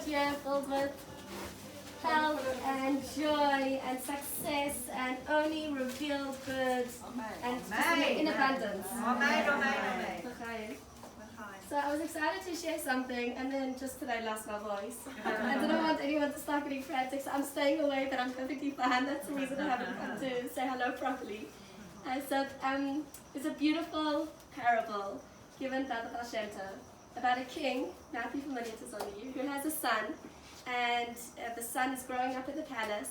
year filled with health and joy and success and only revealed goods and in abundance. Amen. So I was excited to share something, and then just today lost my voice. I didn't want anyone to start getting frantic, so I'm staying away, but I'm perfectly fine. That's the reason I haven't come to say hello properly. So it's a beautiful parable given by the Baal Shem Tov about a king, might be familiar to some of you, who has a son, and the son is growing up in the palace,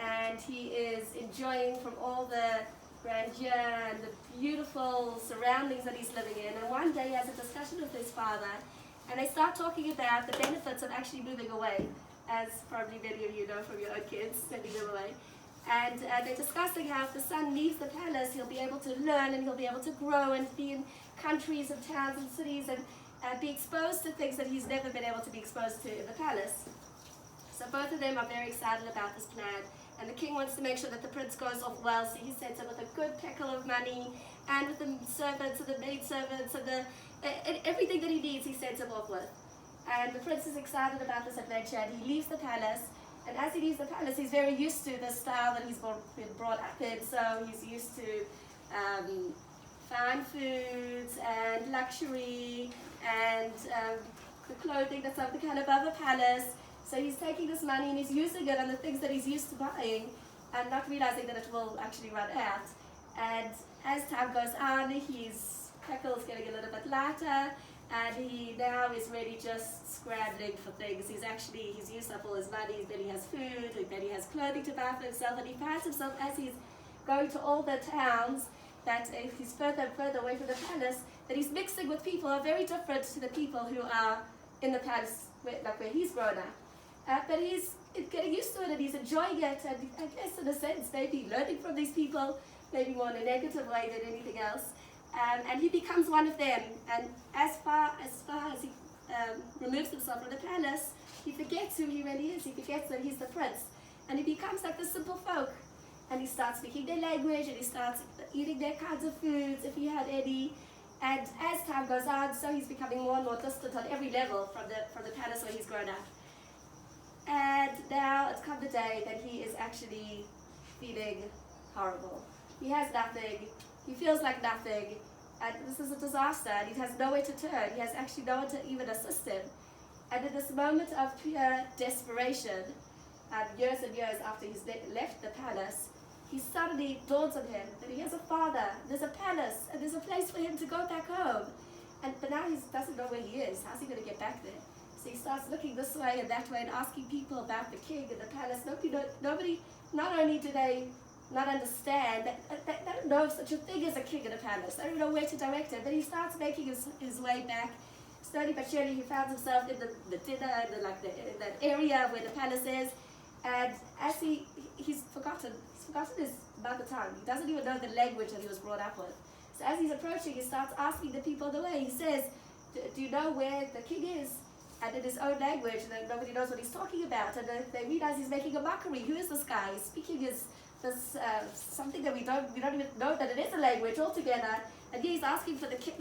and he is enjoying from all the grandeur and the beautiful surroundings that he's living in. And one day he has a discussion with his father, and they start talking about the benefits of actually moving away, as probably many of you know from your own kids, moving them away. And they're discussing how if the son leaves the palace, he'll be able to learn and he'll be able to grow and be in countries and towns and cities and be exposed to things that he's never been able to be exposed to in the palace. So both of them are very excited about this plan. And the king wants to make sure that the prince goes off well, so he sends him with a good peckle of money, and with the servants and the maid servants and everything that he needs, he sends him off with. And the prince is excited about this adventure, and he leaves the palace. And as he leaves the palace, he's very used to the style that he's been brought up in. So he's used to fine foods and luxury and the clothing that's up the kind above a palace. So he's taking this money and he's using it on the things that he's used to buying and not realizing that it will actually run out. And as time goes on, his peckle is getting a little bit lighter, and he now is really just scrambling for things. He's used up all his money, then he has food, and then he has clothing to buy for himself, and he finds himself as he's going to all the towns that he's further and further away from the palace, that he's mixing with people who are very different to the people who are in the palace, where he's grown up. But he's getting used to it, and he's enjoying it, and I guess in a sense maybe learning from these people, maybe more in a negative way than anything else. And he becomes one of them, and as far as he removes himself from the palace, he forgets who he really is. He forgets that he's the prince, and he becomes like the simple folk, and he starts speaking their language, and he starts eating their kinds of foods if he had any. And as time goes on, so he's becoming more and more distant on every level from the palace where he's grown up. And now it's come the day that he is actually feeling horrible. He has nothing. He feels like nothing. And this is a disaster. And he has nowhere to turn. He has actually no one to even assist him. And in this moment of pure desperation, years and years after he's left the palace, he suddenly dawns on him that he has a father, there's a palace, and there's a place for him to go back home. But now he doesn't know where he is. How's he going to get back there? So he starts looking this way and that way and asking people about the king and the palace. Nobody, not only do they not understand, they don't know of such a thing as a king in a palace. They don't know where to direct him. But he starts making his way back. Slowly but surely he finds himself in the dinner, in that area where the palace is. And as he's forgotten his mother tongue. He doesn't even know the language that he was brought up with. So as he's approaching, he starts asking the people the way. He says, do you know where the king is? And in his own language, and nobody knows what he's talking about. And they realize he's making a mockery. Who is this guy? He's speaking this something that we don't even know that it is a language altogether. And he's asking for the king.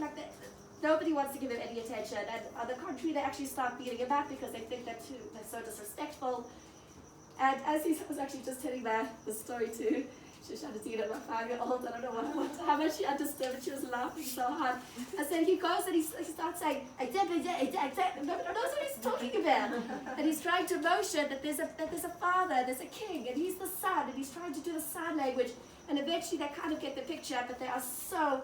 Nobody wants to give him any attention. And on the contrary, they actually start beating him up because they think they're so disrespectful. And as he was actually just telling the story to Shoshana, my 5-year-old, I don't know how much she understood, but she was laughing so hard. And so he goes and he starts saying, nobody knows what he's talking about. And he's trying to motion that there's a father, there's a king, and he's the son, and he's trying to do the sign language. And eventually they kind of get the picture, but they are so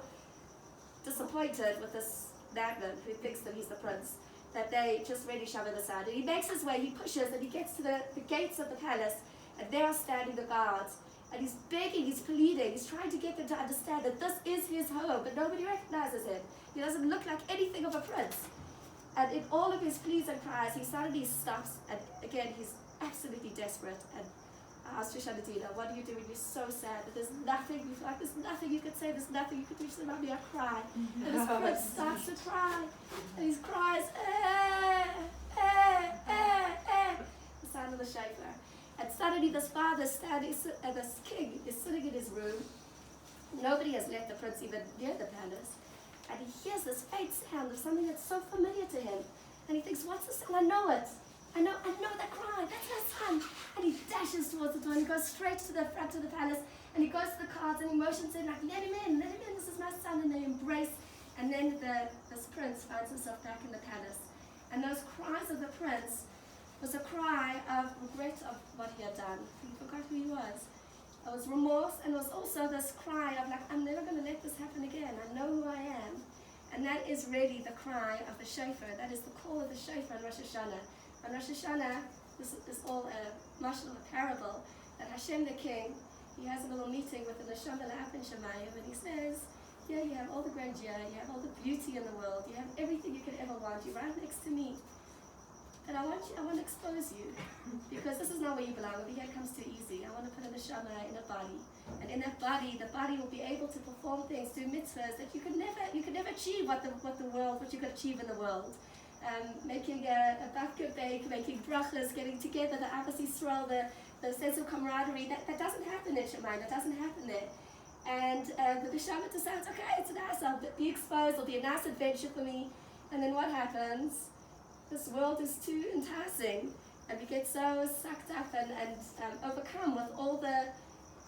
disappointed with this magnet who thinks that he's the prince, that they just really shove him aside. And he makes his way, he pushes, and he gets to the gates of the palace, and there are standing the guards. And he's begging, he's pleading, he's trying to get them to understand that this is his home, but nobody recognizes him. He doesn't look like anything of a prince. And in all of his pleas and cries, he suddenly stops, and again, he's absolutely desperate. And I asked Shoshana, what do you do when you're so sad that there's nothing, you feel like there's nothing you could say, there's nothing you could do? She said, Mommy, I cry. And this prince starts to cry, and he cries, the sound of the shofar. And suddenly this father standing, this king is sitting in his room. Nobody has left the prince even near the palace. And he hears this faint sound of something that's so familiar to him. And he thinks, what's this? And I know it. I know straight to the front of the palace, and he goes to the cards and he motions in like, let him in, this is my son, and they embrace. And then this prince finds himself back in the palace. And those cries of the prince was a cry of regret of what he had done. He forgot who he was. It was remorse, and it was also this cry of like, I'm never going to let this happen again. I know who I am. And that is really the cry of the shofar. That is the call of the shofar on Rosh Hashanah. On Rosh Hashanah, this is all a mashal, a parable, that Hashem the King, he has a little meeting with the Neshama La'af in Shemayim, and he says, here you have all the grandeur, you have all the beauty in the world, you have everything you could ever want, you're right next to me. And I want to expose you, because this is not where you belong. Over here comes too easy. I want to put a neshama in a body, and in that body, the body will be able to perform things, do mitzvahs that you could never achieve what you could achieve in the world. Making a bakka bake, making brachas, getting together, the Abbas Yisrael, the sense of camaraderie, that doesn't happen in Shemayim, that doesn't happen there. And the neshama decides, okay, it's nice, I'll be exposed, it'll be a nice adventure for me. And then what happens? This world is too enticing, and we get so sucked up and overcome with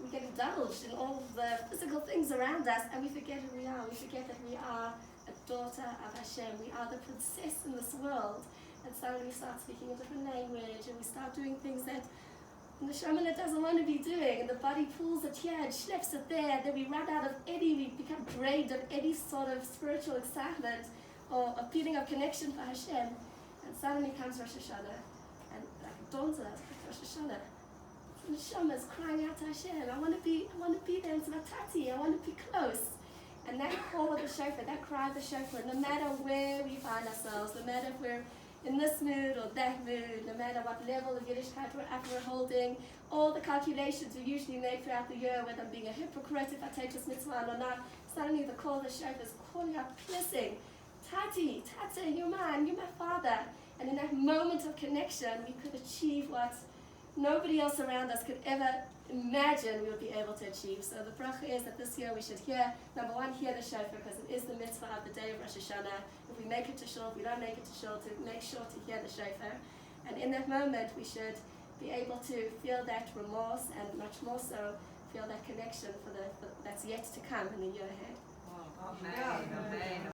we get indulged in all the physical things around us, and we forget who we are. We forget that we are a daughter of Hashem. We are the princess in this world. And suddenly we start speaking a different language, and we start doing things that the shaman doesn't want to be doing, and the body pulls it here and schleps it there, and then we run out of we become drained of any sort of spiritual excitement or a feeling of connection for Hashem. And suddenly comes Rosh Hashanah, and like it dawns on us, Rosh Hashanah. The neshama is crying out to Hashem, I want to be there in Tati, I want to be close. And that call of the shofar, that cry of the shofar, no matter where we find ourselves, no matter if we're in this mood or that mood, no matter what level of Yiddishkeit we're holding, all the calculations we usually make throughout the year, whether I'm being a hypocrite if I take this mitzvah or not, suddenly the call of the shofar is calling out, piercing. Tati, Tata, you're mine, you're my father. And in that moment of connection, we could achieve what nobody else around us could ever imagine we would be able to achieve. So the bracha is that this year we should hear, number one, hear the shofar, because it is the mitzvah of the day of Rosh Hashanah. If we make it to shul, if we don't make it to shul, to make sure to hear the shofar. And in that moment, we should be able to feel that remorse, and much more so, feel that connection for that's yet to come in the year ahead. Amen. Amen.